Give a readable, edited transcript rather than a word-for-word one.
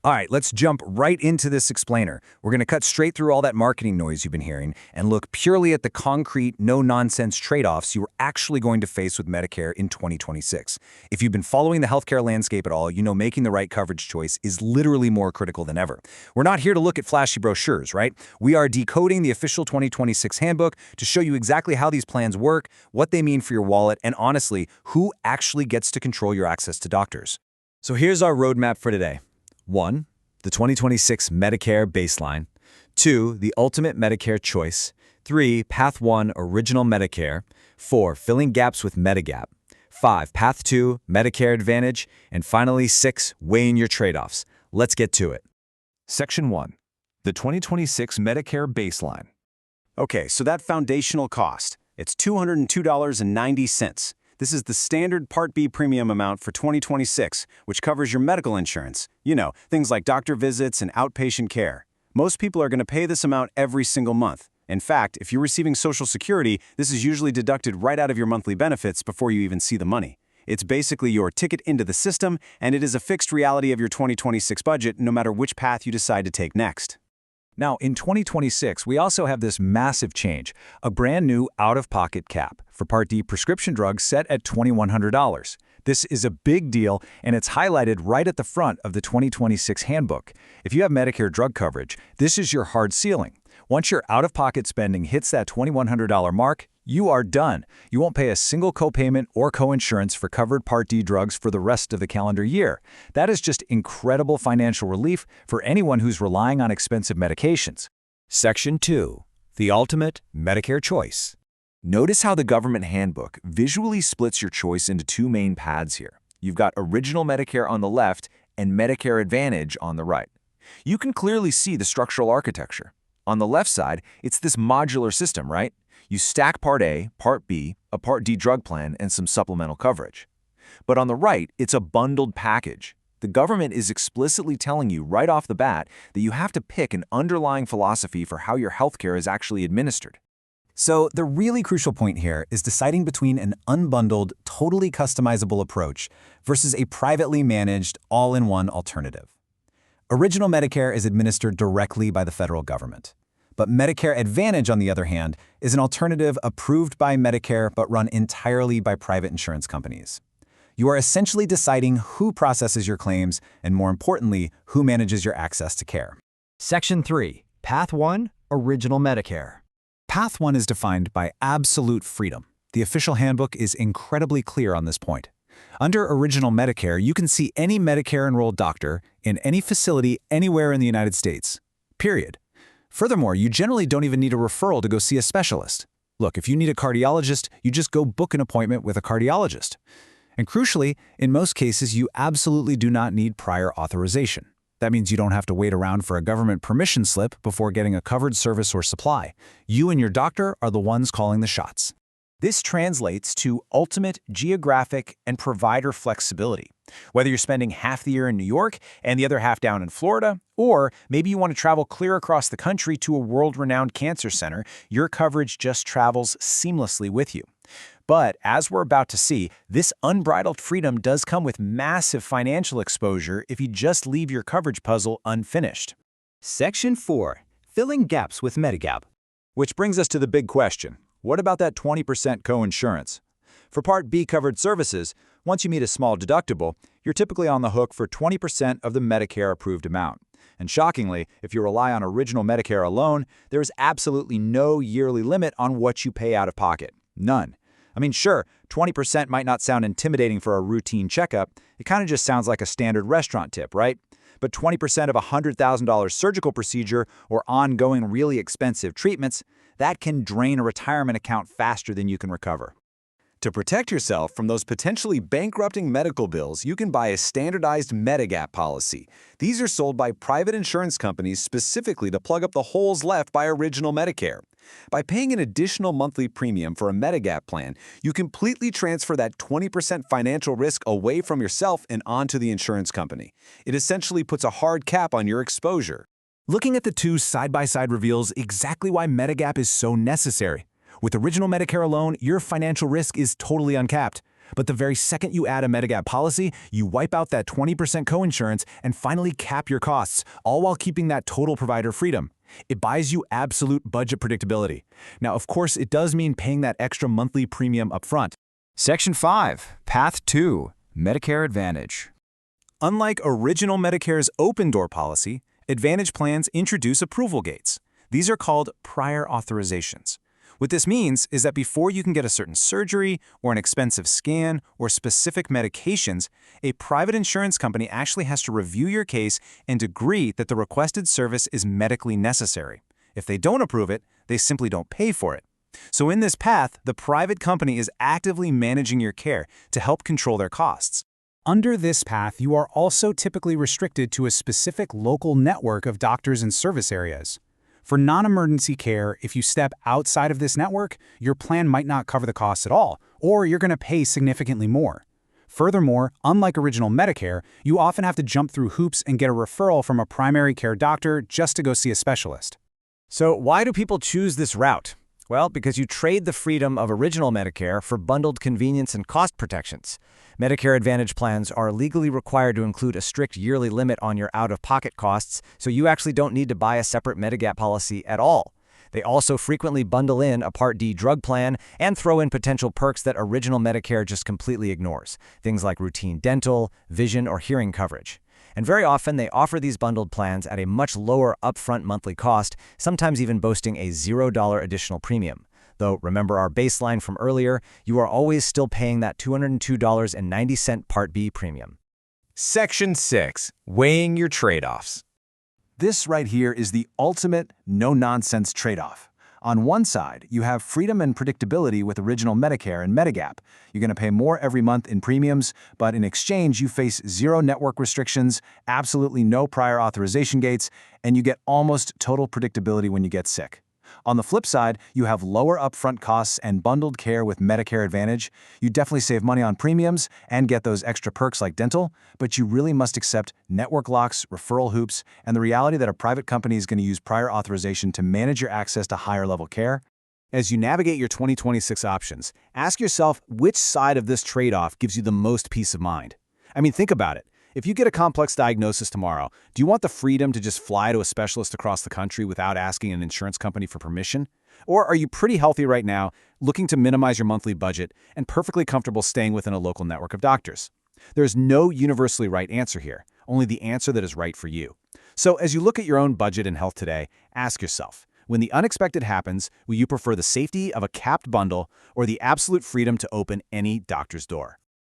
All right, let's jump right into this explainer. We're going to cut straight through all that marketing noise you've been hearing and look purely at the concrete, no-nonsense trade-offs you are actually going to face with Medicare in 2026. If you've been following the healthcare landscape at all, you know making the right coverage choice is literally more critical than ever. We're not here to look at flashy brochures, right? We are decoding the official 2026 handbook to show you exactly how these plans work, what they mean for your wallet, and honestly, who actually gets to control your access to doctors. So here's our roadmap for today. 1. The 2026 Medicare baseline. 2. The ultimate Medicare choice. 3. Path 1 Original Medicare. 4. Filling gaps with Medigap. 5. Path 2 Medicare Advantage. And finally, 6. Weighing your trade-offs. Let's get to it. Section 1. The 2026 Medicare baseline. Okay, so that foundational cost, it's $202.90. This is the standard Part B premium amount for 2026, which covers your medical insurance. You know, things like doctor visits and outpatient care. Most people are going to pay this amount every single month. In fact, if you're receiving Social Security, this is usually deducted right out of your monthly benefits before you even see the money. It's basically your ticket into the system, and it is a fixed reality of your 2026 budget no matter which path you decide to take next. Now, in 2026, we also have this massive change, a brand new out-of-pocket cap for Part D prescription drugs set at $2,100. This is a big deal, and it's highlighted right at the front of the 2026 handbook. If you have Medicare drug coverage, this is your hard ceiling. Once your out-of-pocket spending hits that $2,100 mark, you are done. You won't pay a single copayment or coinsurance for covered Part D drugs for the rest of the calendar year. That is just incredible financial relief for anyone who's relying on expensive medications. Section 2. The Ultimate Medicare Choice. Notice how the government handbook visually splits your choice into two main paths here. You've got Original Medicare on the left and Medicare Advantage on the right. You can clearly see the structural architecture. On the left side, it's this modular system, right? You stack Part A, Part B, a Part D drug plan, and some supplemental coverage. But on the right, it's a bundled package. The government is explicitly telling you right off the bat that you have to pick an underlying philosophy for how your healthcare is actually administered. So the really crucial point here is deciding between an unbundled, totally customizable approach versus a privately managed, all-in-one alternative. Original Medicare is administered directly by the federal government. But Medicare Advantage, on the other hand, is an alternative approved by Medicare but run entirely by private insurance companies. You are essentially deciding who processes your claims and, more importantly, who manages your access to care. Section 3. Path 1 Original Medicare. Path 1 is defined by absolute freedom. The official handbook is incredibly clear on this point. Under Original Medicare, you can see any Medicare-enrolled doctor in any facility anywhere in the United States. Period. Furthermore, you generally don't even need a referral to go see a specialist. Look, if you need a cardiologist, you just go book an appointment with a cardiologist. And crucially, in most cases, you absolutely do not need prior authorization. That means you don't have to wait around for a government permission slip before getting a covered service or supply. You and your doctor are the ones calling the shots. This translates to ultimate geographic and provider flexibility. Whether you're spending half the year in New York and the other half down in Florida, or maybe you want to travel clear across the country to a world-renowned cancer center, your coverage just travels seamlessly with you. But as we're about to see, this unbridled freedom does come with massive financial exposure if you just leave your coverage puzzle unfinished. Section 4. Filling gaps with Medigap. Which brings us to the big question. What about that 20% coinsurance? For Part B covered services, once you meet a small deductible, you're typically on the hook for 20% of the Medicare-approved amount. And shockingly, if you rely on Original Medicare alone, there is absolutely no yearly limit on what you pay out of pocket. None. I mean, sure, 20% might not sound intimidating for a routine checkup. It kind of just sounds like a standard restaurant tip, right? But 20% of a $100,000 surgical procedure or ongoing really expensive treatments, that can drain a retirement account faster than you can recover. To protect yourself from those potentially bankrupting medical bills, you can buy a standardized Medigap policy. These are sold by private insurance companies specifically to plug up the holes left by Original Medicare. By paying an additional monthly premium for a Medigap plan, you completely transfer that 20% financial risk away from yourself and onto the insurance company. It essentially puts a hard cap on your exposure. Looking at the two side-by-side reveals exactly why Medigap is so necessary. With Original Medicare alone, your financial risk is totally uncapped. But the very second you add a Medigap policy, you wipe out that 20% coinsurance and finally cap your costs, all while keeping that total provider freedom. It buys you absolute budget predictability. Now, of course, it does mean paying that extra monthly premium upfront. Section 5, Path 2, Medicare Advantage. Unlike original Medicare's open door policy, Advantage plans introduce approval gates. These are called prior authorizations. What this means is that before you can get a certain surgery or an expensive scan or specific medications, a private insurance company actually has to review your case and agree that the requested service is medically necessary. If they don't approve it, they simply don't pay for it. So in this path, the private company is actively managing your care to help control their costs. Under this path, you are also typically restricted to a specific local network of doctors and service areas. For non-emergency care, if you step outside of this network, your plan might not cover the costs at all, or you're going to pay significantly more. Furthermore, unlike original Medicare, you often have to jump through hoops and get a referral from a primary care doctor just to go see a specialist. So why do people choose this route? Well, because you trade the freedom of original Medicare for bundled convenience and cost protections. Medicare Advantage plans are legally required to include a strict yearly limit on your out-of-pocket costs, so you actually don't need to buy a separate Medigap policy at all. They also frequently bundle in a Part D drug plan and throw in potential perks that original Medicare just completely ignores, things like routine dental, vision, or hearing coverage. And very often, they offer these bundled plans at a much lower upfront monthly cost, sometimes even boasting a $0 additional premium. Though, remember our baseline from earlier, you are always still paying that $202.90 Part B premium. Section 6. Weighing your trade-offs. This right here is the ultimate no-nonsense trade-off. On one side, you have freedom and predictability with original Medicare and Medigap. You're going to pay more every month in premiums, but in exchange, you face zero network restrictions, absolutely no prior authorization gates, and you get almost total predictability when you get sick. On the flip side, you have lower upfront costs and bundled care with Medicare Advantage. You definitely save money on premiums and get those extra perks like dental, but you really must accept network locks, referral hoops, and the reality that a private company is going to use prior authorization to manage your access to higher level care. As you navigate your 2026 options, ask yourself which side of this trade-off gives you the most peace of mind. I mean, think about it. If you get a complex diagnosis tomorrow, do you want the freedom to just fly to a specialist across the country without asking an insurance company for permission? Or are you pretty healthy right now, looking to minimize your monthly budget and perfectly comfortable staying within a local network of doctors? There's no universally right answer here, only the answer that is right for you. So as you look at your own budget and health today, ask yourself, when the unexpected happens, will you prefer the safety of a capped bundle or the absolute freedom to open any doctor's door?